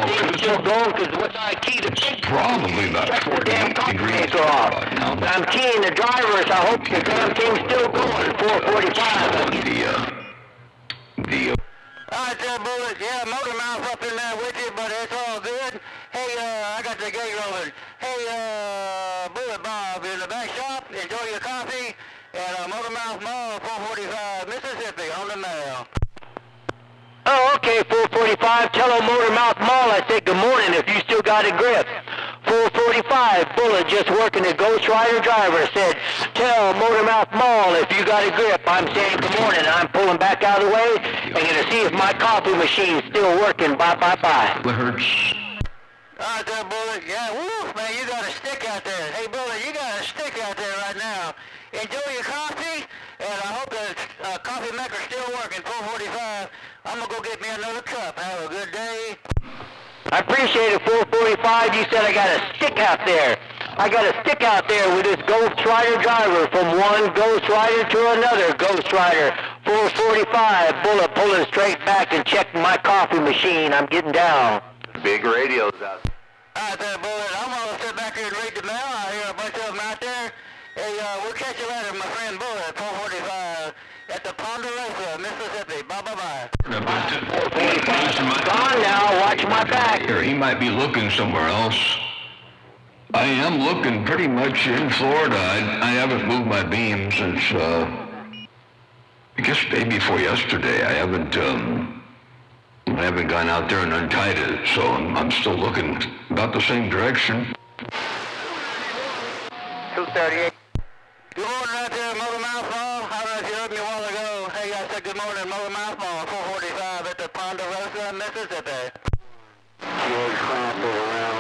thing's still going, because what's I key to check? Probably about 48 degrees. I'm keying the driver, so I hope the damn thing's still going. 445. All right, there, Bullet. Yeah, motor mouth up in there with you, but it's all good. Hey, I got the gate rolling. Hey, Bullet Bob in the back shop. Enjoy your coffee. And Motor Mouth Mall, 445, Mississippi, on the mail. Oh, okay, 445. Tell them Motor Mouth Mall I said good morning if you still got a grip. 445, Bullet just working the Ghost Rider driver said, tell Motor Mouth Mall if you got a grip. I'm saying good morning. I'm pulling back out of the way and going to see if my coffee machine's still working. Bye. It hurts. All right there, Bullet. Yeah, woo, man, you got a stick out there. Hey, Bullet, you got a stick out there right now. Enjoy your coffee, and I hope the coffee maker's still working, 445. I'm going to go get me another cup. Have a good day. I appreciate it, 445. You said I got a stick out there. I got a stick out there with this Ghost Rider driver from one Ghost Rider to another Ghost Rider. 445, Bullet pulling straight back and checking my coffee machine. I'm getting down. Big radios out there. All right there, Bullet. I'm going to sit back here and read the mail. I hear a bunch of them out there. Hey, we'll catch you later, my friend Bullet, 445 at the Ponderosa, Mississippi. Bye-bye. Gone now. Watch my back. Here, he might be looking somewhere else. I am looking pretty much in Florida. I haven't moved my beam since, I guess day before yesterday. I haven't gone out there and untied it, so I'm still looking about the same direction. 238. Good morning out there, Motor Mouth Mall. I don't know if you heard me a while ago. Hey, I said good morning, Motor Mouth Mall, 445 at the Ponderosa, Mississippi.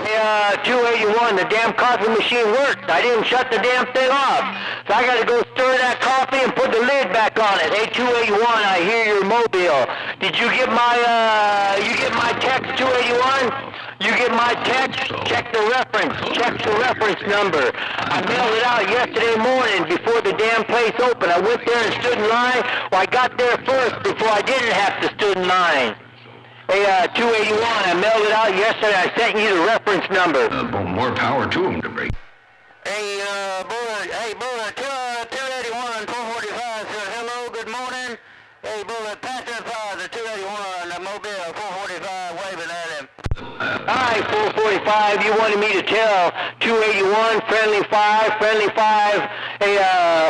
Hey, 281, the damn coffee machine worked. I didn't shut the damn thing off. So I got to go stir that coffee and put the lid back on it. Hey, 281, I hear your mobile. Did you get my text, 281? You get my text? Check the reference. Check the reference number. I mailed it out yesterday morning before the damn place opened. I went there and stood in line. Well, I got there first before I didn't have to stood in line. Hey, 281, I mailed it out yesterday. I sent you the reference number. More power to him to break. Hey, Bullet, 281, 445 says hello, good morning. Hey, Bullet, pass that fire to 281, Mobile, 445, waving at him. Alright, 445, you wanted me to tell 281, friendly 5. Hey,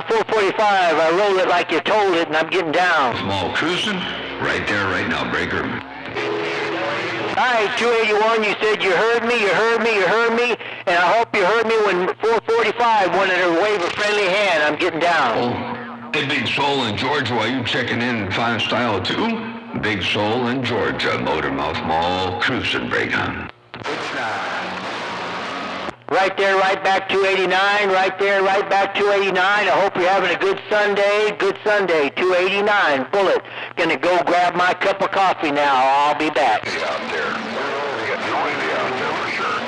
445, I rolled it like you told it, and I'm getting down. Small cruising, right there, right now, breaker. Alright, 281, you said you heard me, and I hope you heard me when 445 wanted to wave a friendly hand. I'm getting down. Oh, hey, Big Soul in Georgia, while you checking in fine style too? Big Soul in Georgia, Motor Mouth Mall, cruising break on. Right there, right back 289, right there, right back 289. I hope you're having a good Sunday, 289. Bullet, gonna go grab my cup of coffee now. I'll be back. Out there. You get noisy out there for sure.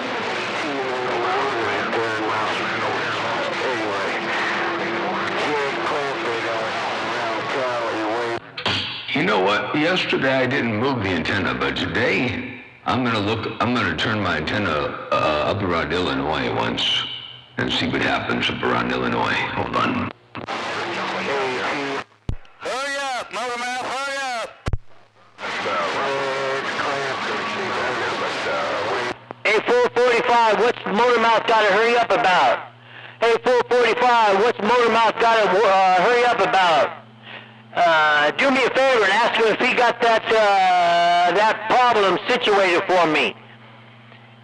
You know what? Yesterday I didn't move the antenna, but today I'm gonna turn my antenna up around Illinois once and see what happens up around Illinois. Hold on. Hurry up, Motor Mouth, hurry up. Hey, 445, what's Motor Mouth gotta hurry up about? Hey, 445, what's Motor Mouth gotta hurry up about? Do me a favor and ask him if he got that problem situated for me.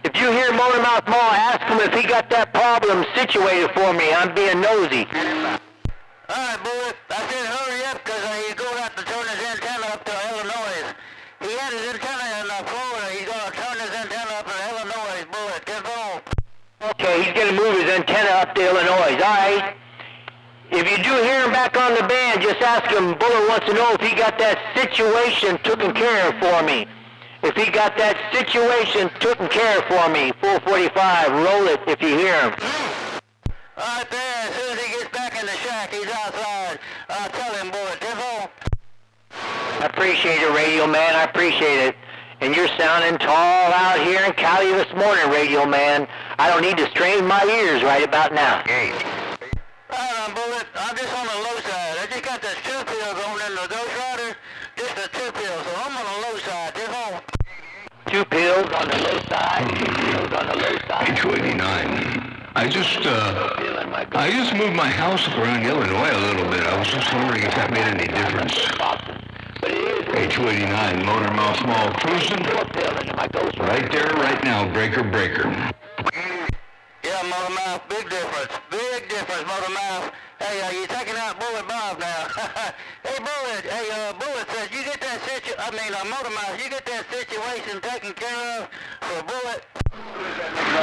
If you hear Motor Mouth Mall, ask him if he got that problem situated for me. I'm being nosy. All right, Bullet. I said hurry up because he's going to have to turn his antenna up to Illinois. He had his antenna in Florida. He's going to turn his antenna up to Illinois, Bullet. Tempo. Okay, he's going to move his antenna up to Illinois. All right. If you do hear him back on the band, just ask him. Bullet wants to know if he got that situation taken care of for me. If he got that situation taken care of for me, 445, roll it if you hear him. Right there, as soon as he gets back in the shack, he's outside. Tell him, Bullet, Tempo. I appreciate it, radio man. I appreciate it. And you're sounding tall out here in Cali this morning, radio man. I don't need to strain my ears right about now. Bullet, I'm just on the low side. I just got the 2 pills on in the Ghost Rider. Just the 2 pills, so I'm on the low side. Just on. 2 pills on the low side. 2 pills on the low side. 289. I just moved my house around Illinois a little bit. I was just wondering if that made any difference. Hey, 289, motor mouth mall cruising. Right there, right now, breaker. Yeah, motor mouth, big difference, motor mouth. Hey, you taking out Bullet Bob now? Hey, Bullet says you get that motor mouth, you get that situation taken care of for Bullet. No,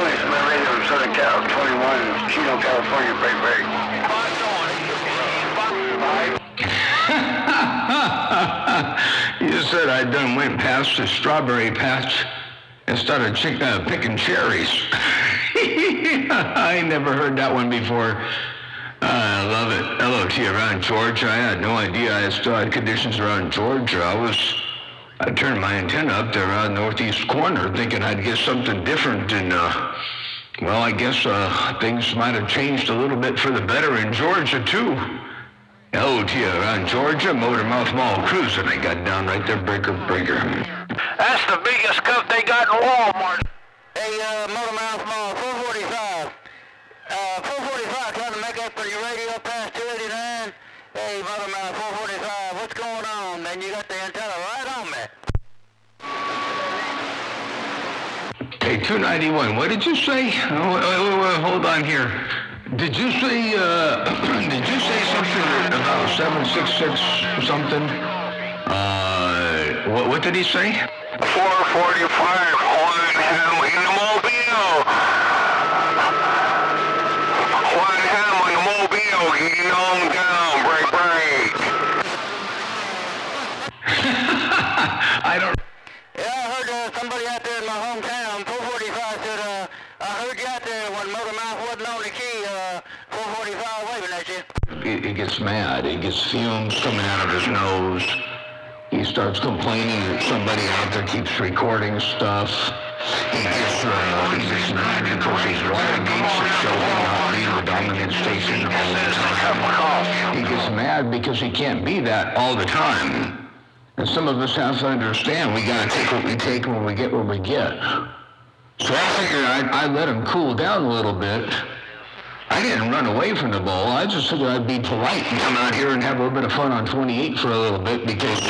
it's my radio in Southern Cal, 21, Chino, California, break. You said I done went past the strawberry patch and started picking cherries. I never heard that one before. I love it. LOT around Georgia. I had no idea I still had conditions around Georgia. I turned my antenna up there around northeast corner thinking I'd get something different, and well, I guess things might have changed a little bit for the better in Georgia too. LOT around Georgia, Motor Mouth Mall cruising. I got down right there, breaker. That's the biggest cup they got in Walmart. Hey, Motor Mouth Mall, 445. 445 trying to make up for your radio past 289. Hey, Motor Mouth, 445, what's going on? Man, you got the antenna right on me. Hey, 291, what did you say? Hold on here. Did you say something about 766 something? What did he say? 445, holding him in the mobile. Holding him in the mobile, getting on down, break. I don't... Yeah, I heard somebody out there in my hometown, 445, said, I heard you out there when Motor Mouth wasn't on the key, 445 waving at you. He gets mad. He gets fumes coming out of his nose. He starts complaining that somebody out there keeps recording stuff. He gets mad because he's water gates that show him not being the dominant station all the time. He gets mad because he can't be that all the time. And some of us have to understand we gotta take what we take when we get what we get. So I figured I'd let him cool down a little bit. I didn't run away from the bowl. I just figured I'd be polite and come out here and have a little bit of fun on 28 for a little bit because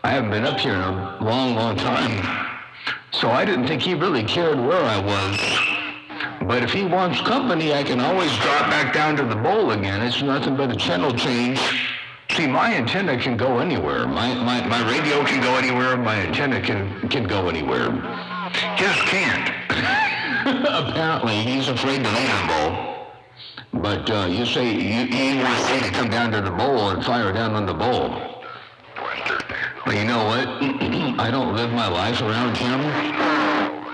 I haven't been up here in a long time. So I didn't think he really cared where I was. But if he wants company, I can always drop back down to the bowl again. It's nothing but a channel change. See, my antenna can go anywhere. My radio can go anywhere. My antenna can go anywhere. His can't. Apparently, he's afraid to leave the bowl. But you say you want to say to come down to the bowl and fire down on the bowl. Well, you know what? I don't live my life around him.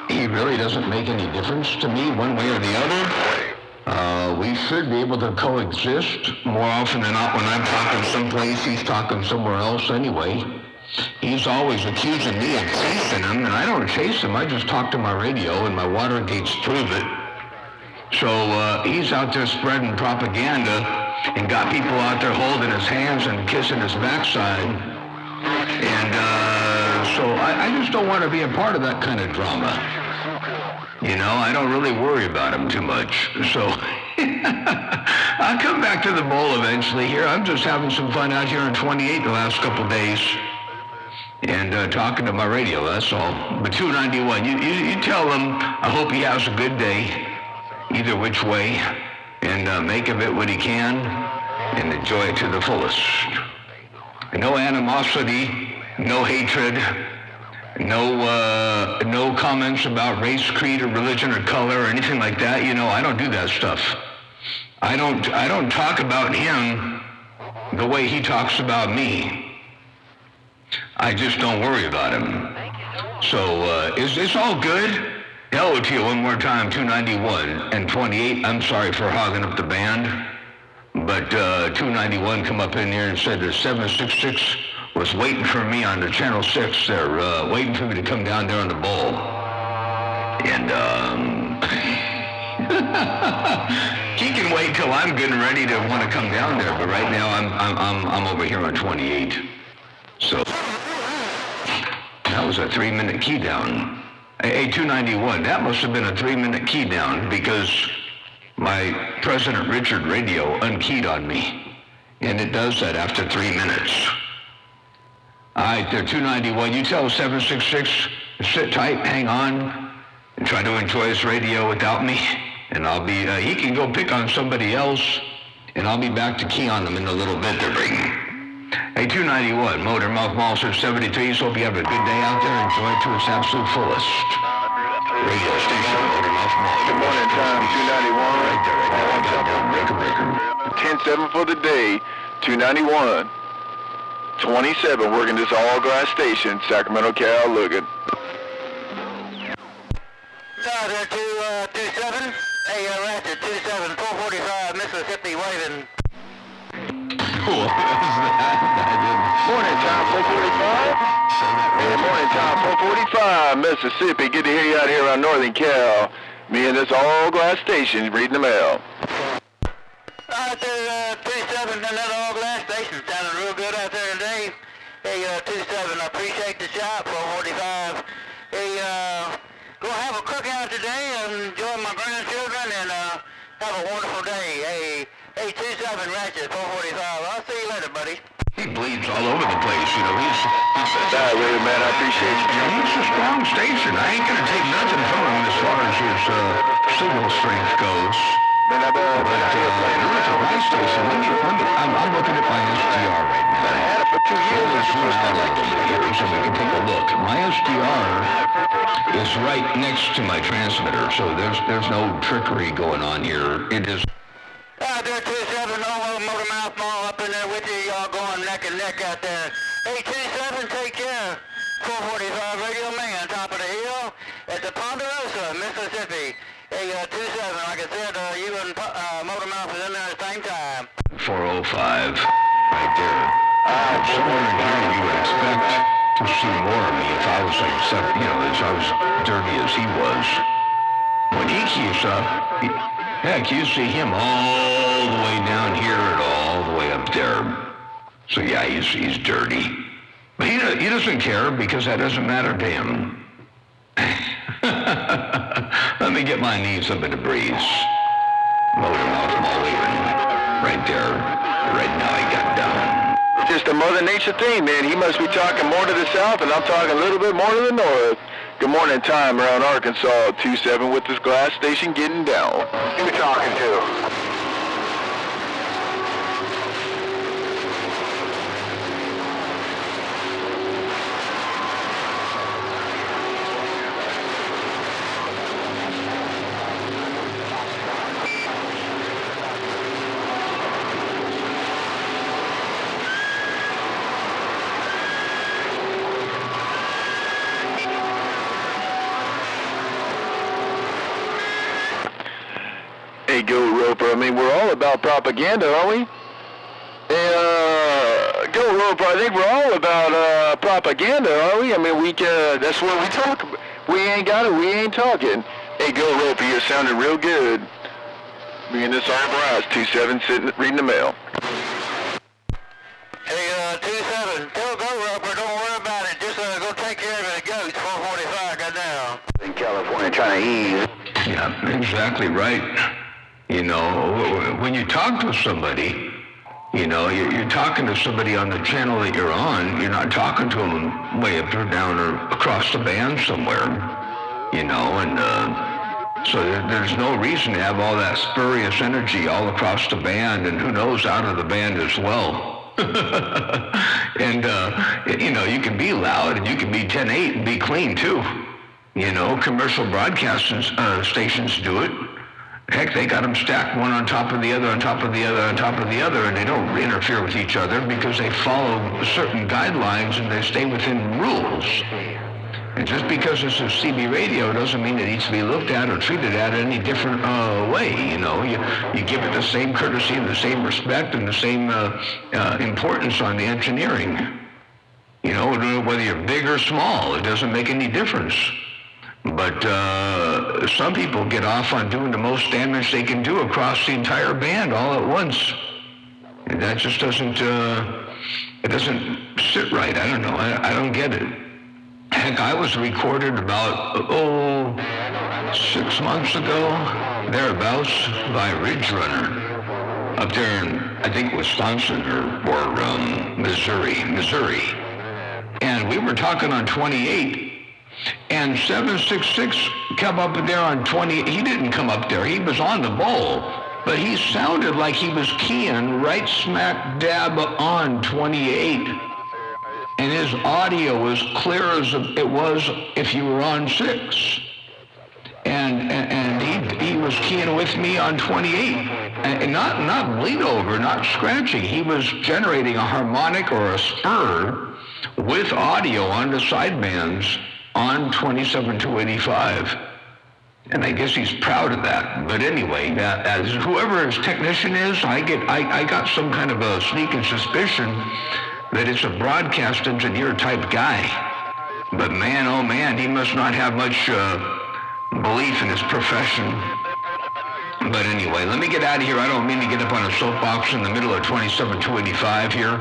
He really doesn't make any difference to me one way or the other. We should be able to coexist more often than not. When I'm talking someplace, he's talking somewhere else anyway. He's always accusing me of chasing him, and I don't chase him. I just talk to my radio, and my water gates prove it. So he's out there spreading propaganda and got people out there holding his hands and kissing his backside. And so I just don't want to be a part of that kind of drama. You know, I don't really worry about him too much. So I'll come back to the bowl eventually here. I'm just having some fun out here in 28 the last couple days. And talking to my radio, that's all. But 291, you tell him I hope he has a good day, either which way, and make of it what he can, and enjoy it to the fullest. No animosity, no hatred, no comments about race, creed, or religion, or color, or anything like that. You know, I don't do that stuff. I don't talk about him the way he talks about me. I just don't worry about him. So, it's all good. Hello to you one more time, 291 and 28. I'm sorry for hogging up the band, but 291 come up in here and said there's 766 was waiting for me on the Channel 6. They're waiting for me to come down there on the bowl. And he can wait till I'm good and ready to want to come down there. But right now I'm over here on 28. So that was a 3-minute key down. Hey, 291. That must have been a 3-minute key down because my President Richard radio unkeyed on me. And it does that after 3 minutes. All right, there, 291. You tell 766, sit tight, hang on, and try to enjoy his radio without me. And I'll be, he can go pick on somebody else, and I'll be back to key on them in a little bit to bring. Hey, 291, Motor Mouth Mall 673. So hope you have a good day out there. Enjoy it to its absolute fullest. Radio station, Motor Mouth Mall. Good morning, time 291. Right there, breaker. 10-7 for the day, 291. 27, working this all-glass station, Sacramento, Cal, looking. There, 227. Hey, Ratchet, 27, 445, Mississippi, waving. What was that? Morning, time 445. Good morning, time 445, Mississippi. Good to hear you out here on Northern Cal. Me and this all-glass station reading the mail. Out there, 27, another all-glass station, sounding real good out there today. Hey, 27, I appreciate the shot, 445. Hey, gonna have a cookout today and enjoy my grandchildren and have a wonderful day. Hey, 27 Ratchet, 445. I'll see you later, buddy. He bleeds all over the place, you know. He's Really, man, I appreciate you. he's a strong station. I ain't gonna take nothing from him as far as his signal strength goes. Man, But it's a nice station. I'm looking at my SDR right now. I had it for 2 years. Let's slow down a little bit here so we can take a look. My SDR is right next to my transmitter, so there's no trickery going on here. It is. There, 27, Motor Mouth Mall up in there with you. Y'all going neck and neck out there. Hey, 27, take care. 445 Radio Man, top of the hill at the Ponderosa, Mississippi. Hey, 27, like I said, you and Motor Mouth is in there at the same time. 405, right there. Somewhere in here you would expect to see more of me if I was like, if I was dirty as he was. When he keeps up, heck, you see him all the way down here and all the way up there. So yeah, he's dirty. But he doesn't care because that doesn't matter to him. Let me get my knees up in the breeze. Motor Mouth Mall leaving right there. Right now he got down. Just a Mother Nature thing, man. He must be talking more to the south, and I'm talking a little bit more to the north. Good morning, time around Arkansas. 27 with this glass station getting down. Who you talking to? Hey, Go Roper, I mean, we're all about propaganda, aren't we? Go Roper, I think we're all about propaganda, aren't we? I mean, that's what we talk about. We ain't got it, we ain't talking. Hey, Go Roper, you're sounding real good. Me and this all brass, 27 sitting reading the mail. Hey, 27, tell Go Roper, don't worry about it. Just go take care of the goats, 445, got down. In California, trying to ease. Yeah, exactly right. You know, when you talk to somebody, you know, you're talking to somebody on the channel that you're on. You're not talking to them way up or down or across the band somewhere, you know, and so there's no reason to have all that spurious energy all across the band and who knows out of the band as well. And, you know, you can be loud and you can be 10-8 and be clean too. You know, commercial broadcasting stations do it. Heck, they got them stacked one on top of the other, on top of the other, on top of the other, and they don't interfere with each other because they follow certain guidelines and they stay within rules. And just because it's a CB radio doesn't mean it needs to be looked at or treated at any different way. You know, you give it the same courtesy and the same respect and the same importance on the engineering. You know, whether you're big or small, it doesn't make any difference. But some people get off on doing the most damage they can do across the entire band all at once. And that just doesn't, it doesn't sit right. I don't know. I don't get it. Heck, I was recorded about, 6 months ago, thereabouts, by Ridge Runner up there in, I think, Wisconsin or Missouri. And we were talking on 28, and 766 came up there on 20. He didn't come up there. He was on the bowl, but he sounded like he was keying right smack dab on 28. And his audio was clear as it was if you were on 6. And he was keying with me on 28. And not bleed over, not scratching. He was generating a harmonic or a spur with audio on the sidebands on 27-285. And I guess he's proud of that. But anyway, as whoever his technician is, I got some kind of a sneaking suspicion that it's a broadcast engineer type guy. But man, oh man, he must not have much belief in his profession. But anyway, let me get out of here. I don't mean to get up on a soapbox in the middle of 27-285 here.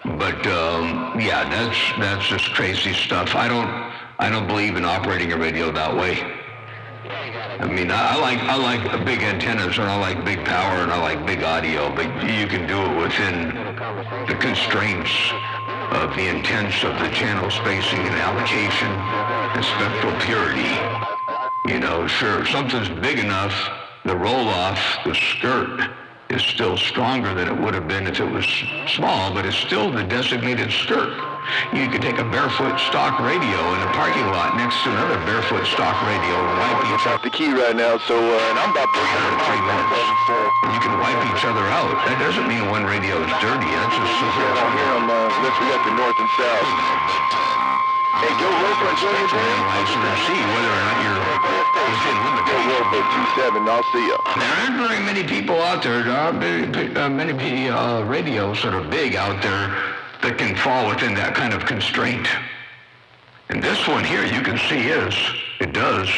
But yeah, that's just crazy stuff. I don't believe in operating a radio that way. I mean, I like big antennas, and I like big power, and I like big audio, but you can do it within the constraints of the intents of the channel spacing and allocation and spectral purity. You know, sure, if something's big enough, the roll-off, the skirt, is still stronger than it would have been if it was small, but it's still the designated skirt. You could take a barefoot stock radio in a parking lot next to another barefoot stock radio and wipe each Off the key right now, so and I'm about 3 minutes. You can wipe each other out. That doesn't mean one radio is dirty. That's just let's we got the north and south. Hey, go Roper, enjoy your day. And see whether or not you're within Go Roper, 27, I'll see ya. There aren't very many people out there. There aren't many radios that are big out there that can fall within that kind of constraint. And this one here, you can see it does.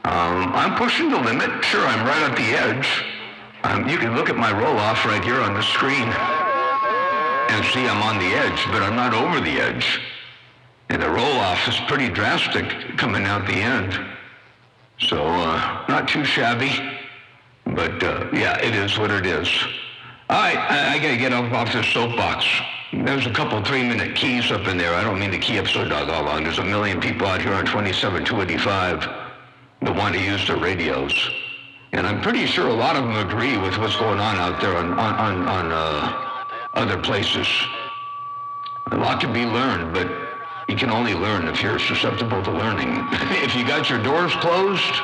I'm pushing the limit. Sure, I'm right at the edge. You can look at my roll-off right here on the screen and see I'm on the edge, but I'm not over the edge. And the roll-off is pretty drastic coming out the end. So, not too shabby, but yeah, it is what it is. All right, I gotta get off this soapbox. There's a couple 3-minute keys up in there. I don't mean to key up so doggone long. There's a million people out here on 27-285 that want to use their radios. And I'm pretty sure a lot of them agree with what's going on out there on other places. A lot to be learned, but you can only learn if you're susceptible to learning. If you got your doors closed,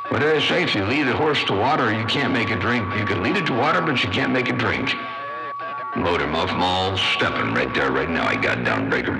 what did I say? If you lead a horse to water, you can't make it drink. You can lead it to water, but you can't make it drink. Motor mouth malls stepping right there, right now. I got down breaker.